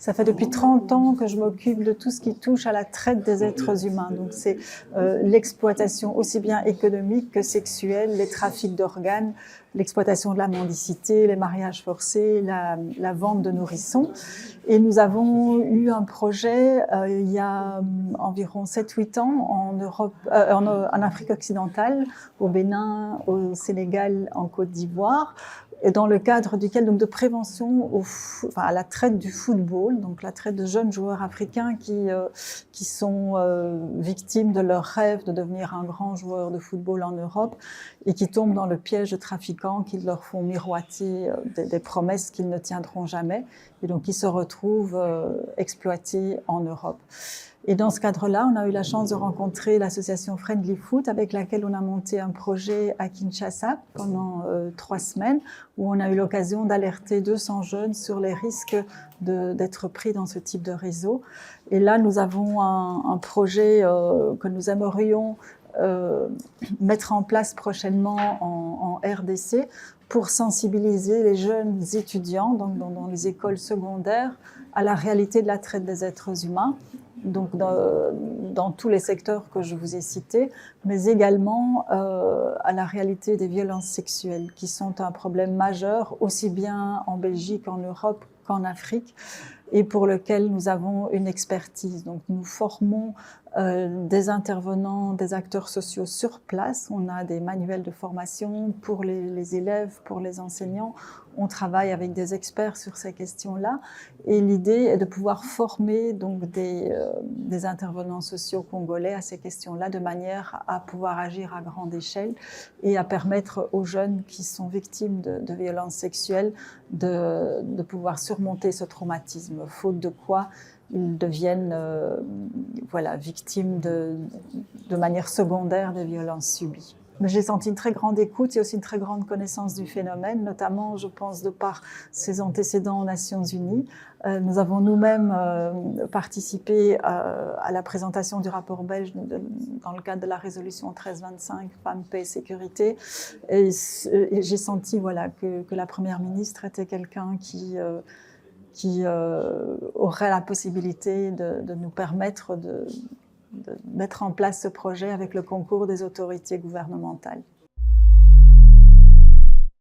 Ça fait depuis 30 ans que je m'occupe de tout ce qui touche à la traite des êtres humains. Donc c'est l'exploitation aussi bien économique que sexuelle, les trafics d'organes, l'exploitation de la mendicité, les mariages forcés, la vente de nourrissons. Et nous avons eu un projet il y a environ 7-8 ans en Europe, en Afrique occidentale, au Bénin, au Sénégal, en Côte d'Ivoire, et dans le cadre duquel, donc, de prévention à la traite du football, donc la traite de jeunes joueurs africains qui sont victimes de leur rêve de devenir un grand joueur de football en Europe et qui tombent dans le piège de trafiquants qui leur font miroiter des promesses qu'ils ne tiendront jamais et donc qui se retrouvent exploités en Europe. Et dans ce cadre-là, on a eu la chance de rencontrer l'association Friendly Foot avec laquelle on a monté un projet à Kinshasa pendant 3 semaines où on a eu l'occasion d'alerter 200 jeunes sur les risques d'être pris dans ce type de réseau. Et là, nous avons un projet que nous aimerions mettre en place prochainement en RDC pour sensibiliser les jeunes étudiants donc dans les écoles secondaires à la réalité de la traite des êtres humains, donc dans tous les secteurs que je vous ai cités, mais également à la réalité des violences sexuelles qui sont un problème majeur aussi bien en Belgique, en Europe qu'en Afrique, et pour lequel nous avons une expertise. Donc nous formons des intervenants, des acteurs sociaux sur place. On a des manuels de formation pour les élèves, pour les enseignants. On travaille avec des experts sur ces questions-là. Et l'idée est de pouvoir former donc des intervenants sociaux congolais à ces questions-là de manière à pouvoir agir à grande échelle et à permettre aux jeunes qui sont victimes de violences sexuelles de pouvoir surmonter ce traumatisme, faute de quoi ils deviennent victimes de manière secondaire des violences subies. Mais j'ai senti une très grande écoute et aussi une très grande connaissance du phénomène, notamment, je pense, de par ses antécédents aux Nations Unies. Nous avons nous-mêmes participé à la présentation du rapport belge dans le cadre de la résolution 1325, Femmes, Paix, Sécurité. Et j'ai senti que la Première ministre était quelqu'un qui aurait la possibilité de nous permettre de mettre en place ce projet avec le concours des autorités gouvernementales.